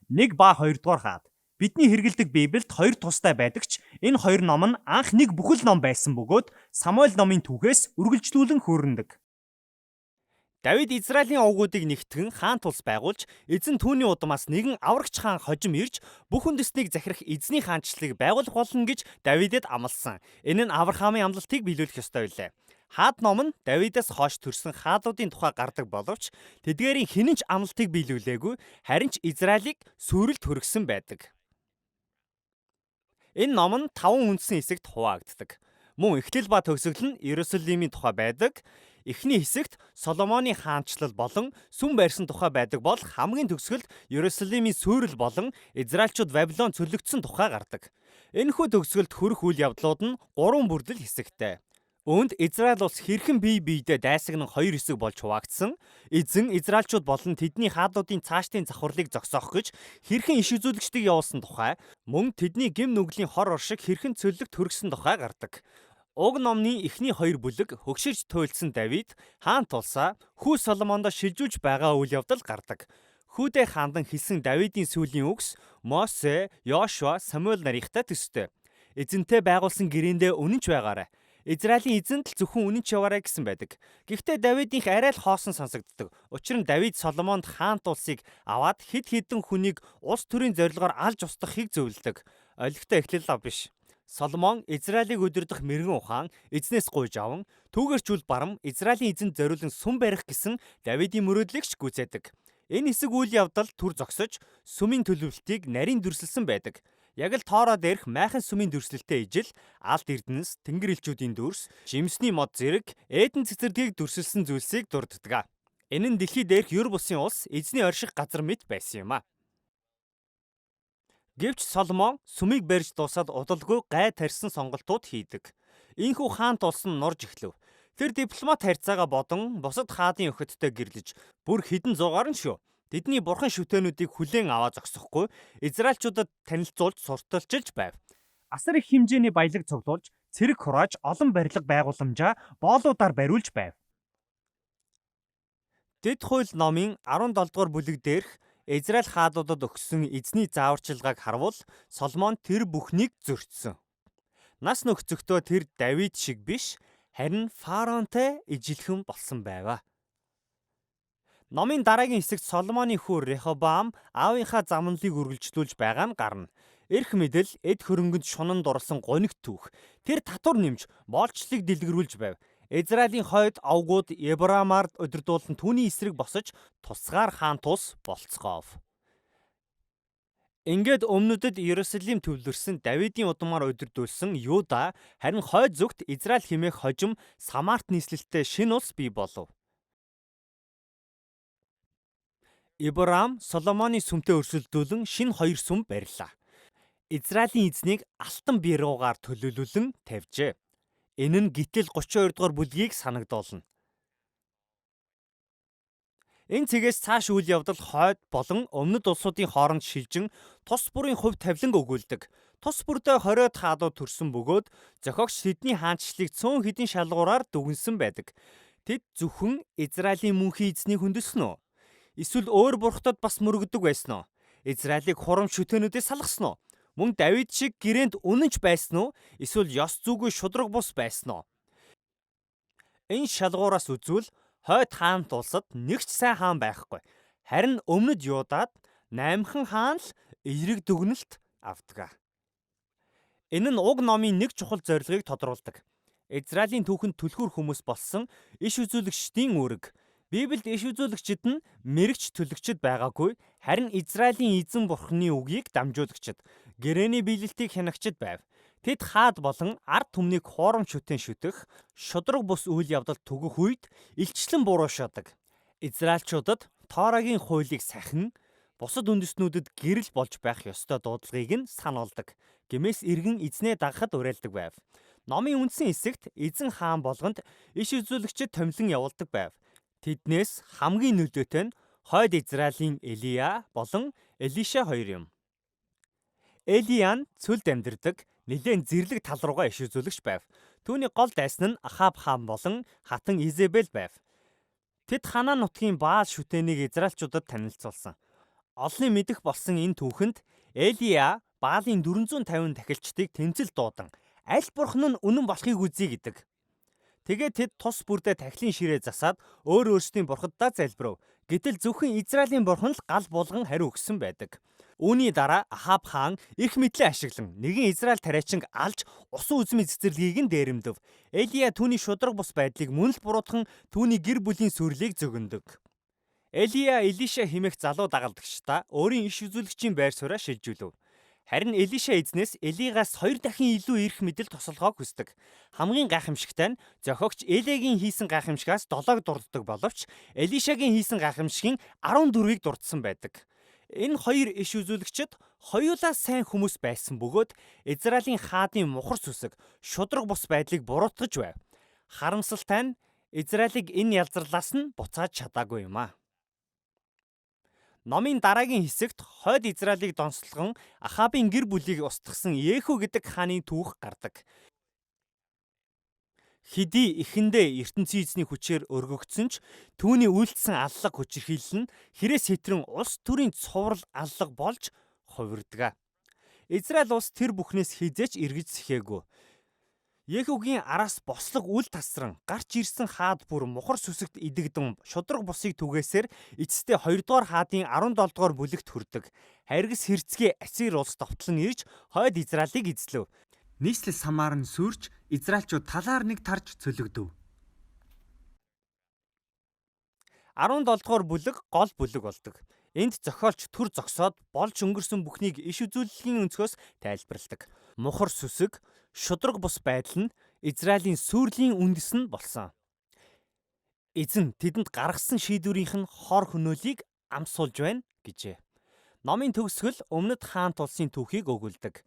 1 ба 2 дугаар хаад. Бидний хэрэгэлдэг Библиэд хоёр тустай байдаг ч энэ хоёр ном нь анх нэг бүхэл ном байсан бөгөөд Самуэль номын түүхээс үргэлжлүүлэн хөрөндөг. Давид Израилийн овгуудыг нэгтгэн хаан тулс байгуулж, эзэн түүний удмаас нэгэн аврагч хаан хожим ирж бүх үндэснийг захирах эзний хаанчлалыг байгуулах болно гэж Давидэд амласан. Энэ нь Авраамын амлалтыг биелүүлэх ёстой билээ. Хаад ном нь Давидаас хойш төрсэн хаадуудын тухай гардаг боловч тэдгээрийн хэн ч амлалтыг биелүүлээгүй, харин ч Израилийг сүрэлд хүргэсэн байдаг. Энэ ном нь 5 үндсэн хэсэгт хуваагддаг. Мөн эхлэл ба төгсгөл нь Иерусалимийн тухай байдаг. Эхний хэсэгт Соломоны хаанчлал болон сүм байрсан тухай байдаг бол хамгийн төгсгөлд Иерусалимийн сүрэл болон Израильчууд Вавилон цөлөгдсөн тухай гардаг. Энэхүү төгсгөлд хүрэх үйл явдлууд нь 3 бүрдэл хэсэгтэй. Үүнд Израиль улс хэрхэн бие биедээ дайсагнан 2 хэсэг болж хуваагдсан, эзэн Израильчууд болон тэдний хаадуудын цаашдын завхарлыг зогсоох гэж хэрхэн иш үзүүлэгчдийг явуулсан тухай, мөн тэдний гим нүглийн хор оршиг хэрхэн цөлөгт хүргэсэн тухай гардаг. Уг номны эхний 2 бүлэг хөгширч туйлдсан Давид хаан тулсаа хүү Соломондоо шилжүүлж байгаа үйл явдал гардаг. Хүүдээ хаандан хэлсэн Давидын сүүлийн үгс Мосе, Йошуа, Самуэль нарынхтай төстэй. Эзэнтэй байгуулсан гэрэндээ үнэнч байгаарай. Израилийн эзэнт л зөвхөн үнэнч яваарай гэсэн байдаг. Гэхдээ Давидынх арай л хоосон сонсогддог. Учир нь Давид Соломонд хаан тулсыг аваад хэд хэдэн хүнийг улс төрийн зорилгоор алж устгахыг зөвлөдөг. Олигтой эхлэл ав биш. Соломон Израилийг удирдах мэрэгэн ухаан эзнээс гуйж аван түүгэрчүүл барам Израилийн эзэнд зориулан сүм барих гэсэн Давидын мөрөөдлийг ч гүйцээдэг. Энэ хэсэг үйл явдал түр зогсож сүмийн төлөвлөлтийг нарийн дүрсэлсэн байдаг. Яг л тоороод ирэх майхан сүмийн дүрслэлтэй ижил, алт эрдэнэс, тэнгэр элчүүдийн дүрс, жимсний мод зэрэг Эден цэцэрлэгийг дүрсэлсэн зүйлсийг дурддаг. Энэ нь дэлхий дээрх юр бусын улс эзний орших газар мэт байсан юм а. Гэвч Соломон сүмийг барьж дуусаад удалгүй гай тарьсан сонголтууд хийдэг. Ийхүү хаан тулсан норж эхлэв. Тэр дипломат харьцаагаа бодон бусад хаадын охидтой гэрлэж бүр хэдэн зуугаар нь шүү. Тэдний бурхан шүтээнүүдийг хүлээн аваа зогсохгүй Израильчуудад танилцуулж сурталчилж байв. Асар их хэмжээний баялаг цуглуулж, цэрэг хурааж олон барилга байгууламжаа боолуудаар бариулж байв. Дэд хууль номын 17 дугаар бүлэг дээрх Израиль хаадуудад өгсөн эзний зааварчилгааг харвал Соломон тэр бүхнийг зөрчсөн. Нас нөхцөхдөө тэр Давид шиг биш, харин фараонтой ижилхэн болсон байв. Номын дараагийн хэсэгт Соломоны хүү Рехобоам аавынхаа замналыг үргэлжлүүлж байгаа нь гарна. Эрх мэдэл, эд хөрөнгөнд шунан дурласан гонигт түүх. Тэр татвар нэмж, боолчлыг дэлгэрүүлж байв. Израилийн хойд овгууд Ебрамаар удирдуулан түүний эсрэг босож тусгаар хаан тус болцгоов. Ингээд өмнөдөд Иерусалим төвлөрсөн Давидын удмаар удирдуулсан Юда харин хойд зүгт Израиль хэмээх хожим Самарт нийслэлтэй шинэ улс бий болов. Ибрам Соломоны сүмтэй өрсөлдүүлэн шинэ 2 сүм барьлаа. Израилийн эзнийг алтан бируугаар төлөөлүүлэн тавьжээ. Энэ нь Гитэл 32 дугаар бүлгийг санагдуулна. Энэ цэгээс цааш үйл явдал хойд болон өмнөд улсуудын хооронд шилжин тус бүрийн хувь тавилан өгүүлдэг. Тус бүрдээ 20 хаадууд төрсөн бөгөөд зохиогч тэдний хаанчлалыг цөөн хэдэн шалгуураар дүгнсэн байдаг. Тэд зөвхөн Израилийн мөнхийн эзнийг хүндэлсэн үү? Эсвэл өөр бурхтад бас мөрөгдөг байсан уу? Израилийг хурам шүтээнүүдээс салгасан уу? Мөн Давид шиг гэрээнд үнэнч байсан уу? Эсвэл ёс зүйгүй шудраг бус байсан уу? Энэ шалгуураас үзвэл хойд хаан тулсад нэг ч сайн хаан байхгүй. Харин өмнөд Юдад 8хан хаан л эерэг дүгнэлт авдаг. Энэ нь уг номын нэг чухал зорилгыг тодруулдаг. Израилийн түүхэнд түлхүүр хүмүүс болсон иш үзүүлэгчдийн үүрэг. Библиэд иш үзүүлэгчид нь мэрэгч төлөгчд байгаагүй, харин Израилийн эзэн бурхны үгийг дамжуулагчид, гэрээний биелэлтийг хянагчид байв. Тэд хаад болон ард түмнийг хоором шүтэн шүтэх, шудраг бус үйл явдал түгэх үед илчлэн буруушаадаг. Израильчуудад Тоорагийн хуулийг сахин, бусад үндэстнүүдэд гэрэл болж байх ёстой дуудлагыг нь сануулдаг. Гэмээс иргэн эзнээ дагахад уриалдаг байв. Номын үндсэн хэсэгт эзэн хаан болгонд иш үзүүлэгчид томилон явуулдаг байв. Тэднээс хамгийн нөлөөтэй нь хойд Израилийн Элия болон Элиша хоёр юм. Элия нь цөлд амьдардаг, нэлээд зэрлэг тал руугаа иш үзүүлэгч байв. Түүний гол дайсан нь Ахаб хаан болон хатан Изебел байв. Тэд Ханаа нутгийн Баал шүтээнийг Израильчуудад танилцуулсан. Олонний мэдэх болсон энэ түүхэнд Элия Баалын 450 тахилчдыг тэмцэл дуудан аль бурхан нь үнэн болохыг үзье гэдэг. Тэгээд тэд тус бүрдээ тахилын ширээ засаад өөрсдийн бурхаддаа залбирав. Гэтэл зөвхөн Израилийн бурхан л гал булган хариу өгсөн байдаг. Үүний дараа Ахаб хаан их мэдлээ ашиглан нэгэн Израиль тариачинг алж усан үзмийн цэцэрлэгийг нь дээримдэв. Элия түүний шудраг бус байдлыг мөн л буруутхан түүний гэр бүлийн сүрлийг зөгөндөг. Элия Илиша хэмээх залуу дагалдагчдаа өөрийн иш үзүүлэгчийн байр сууриа шилжүүлв. Харин Элиша эзнээс Элигаас 2 дахин илүү эрх мэдэл тусалгааг хүсдэг. Хамгийн гайхамшигтай нь зохиогч Элигийн хийсэн гайхамшигаас 7-г дурддаг боловч Элишагийн хийсэн гайхамшигын 14-ийг дурдсан байдаг. Энэ хоёр иш үзүүлэгчид хоёулаа сайн хүмүүс байсан бөгөөд Израилийн хаадын мухар сүсэг, шудраг бус байдлыг буруутгаж байв. Харамсалтай нь Израилийг энэ ялзарлаас нь буцааж чадаагүй юм а. Номын дараагийн хэсэгт хойд Израилийг донслогон Ахабын гэр бүлийг устгасан Еху гэдэг хааны түүх гардаг. Хэдий эхэндээ ертөнцийн эзний хүчээр өргөгдсөн ч түүний үйлдэлсэн аллах хүчирхийлэл нь хэрээс хэтрэн улс төрийн цуврал аллах болж хувирдаг. Израиль улс тэр бүхнээс хизээч эргэж сэхээгүй. Ехугийн араас бослог үл тасран гарч ирсэн хаад бүр мухар сүсэгт идэгдэн шудраг бусыг түгээсээр эцэстээ 2 дугаар хаадын 17 дугаар бүлэгт хүрдэг. Харгас хэрцгий Ассир улс довтлон ирж хойд Израилийг эзлэв. Нийслэл самаар нь сүрж Израильчууд талаар нэг тарж цөлөгдөв. 17 дугаар бүлэг гол бүлэг болдог. Энд зохиолч төр зогсоод болж өнгөрсөн бүхнийг иш үзүүлэлгийн өнцгөөс тайлбарладаг. Мухар сүсэг, шудраг бус байдал нь Израилийн сүрлийн үндэс нь болсон. Эзэн тэдэнд гаргасан шийдвэрийнх нь хор хөнөөлийг амсуулж байна гэжээ. Номын төгсгөл өмнөд хаант улсын түүхийг өгүүлдэг.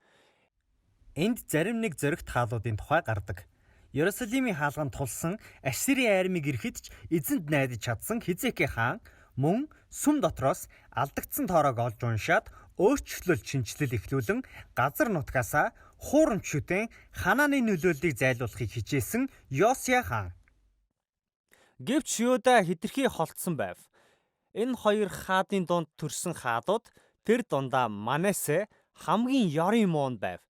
Энд зарим нэг зөрөгт хаалуудын тухай гардаг. Иерусалимийн хаалганд тулсан Ассирийн армиг ирэхэд ч эзэнд найдаж чадсан Хизекий хаан мөн сүм дотроос алдагдсан тоороог олж уншаад өөрчлөлт шинжилэл эхлүүлэн газар нутгаасаа хуурамчшүтэн Ханааны нөлөөллийг зайлуулахыг хичээсэн Йосия хаан. Гэвч Юда хэтэрхий холдсон байв. Энэ хоёр хаадын дунд төрсэн хаадууд тэр дундаа Манассе хамгийн ёрын муун байв.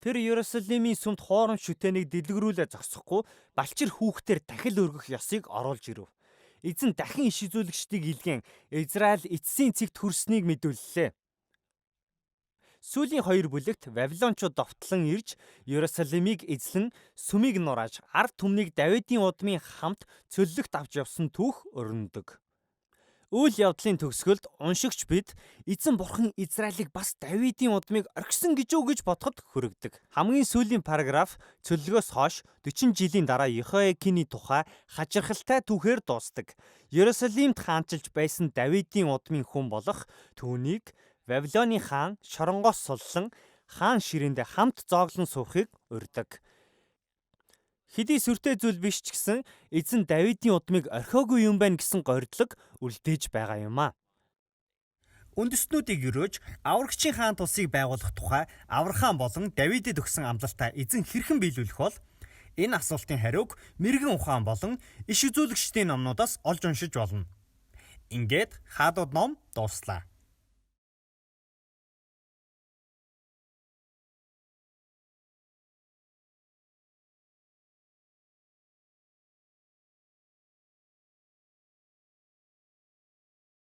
Тэр Иерусалимийн сүмд хуурамч шүтээнийг дэлгэрүүлээ зогсохгүй балчир хүүхдээр дахил өргөх ёсыг оруулж ирв. Эзэн дахин иш үзүүлэгчдийг илгээн Израиль эцсийн цэгт хүрснийг мэдүүллээ. Сүүлийн 2 бүлэгт Вавилончууд довтлон ирж Иерусалимыг эзлэн сүмийг нурааж ард түмнийг Давидын удмын хамт цөллөгт авч явсан түүх өрнөдөг. Үйл явдлын төгсгөлд уншигч бид эзэн бурхан Израилийг бас Давидын удмыг орхисон гэж бодоход хүрэгдэг. Хамгийн сүүлийн параграф цөллөгөөс хойш 40 жилийн дараа Йехоякины тухай хачирхалтай түүхээр дуусдаг. Иерусалимд хаанчилж байсан Давидын удмын хүн болох түүнийг Вавилоны хаан шоронгоос суллан хаан ширээндээ хамт зооглон суухыг урьдаг. Хэдий сүртэй зүйл биш ч гэсэн эзэн Давидын удмыг орхиогүй юм байна гэсэн горьдлог үлдээж байгаа юм а. Үндэстнүүдийг өрөөж аврагчийн хаан тусыг байгуулах тухай Авраам болон Давидэд өгсөн амлалтаа эзэн хэрхэн биелүүлэх бол энэ асуултын хариуг мэргэн ухаан болон иш үзүүлэгчдийн номнуудаас олж уншиж болно. Ингээд хаадууд ном дууслаа.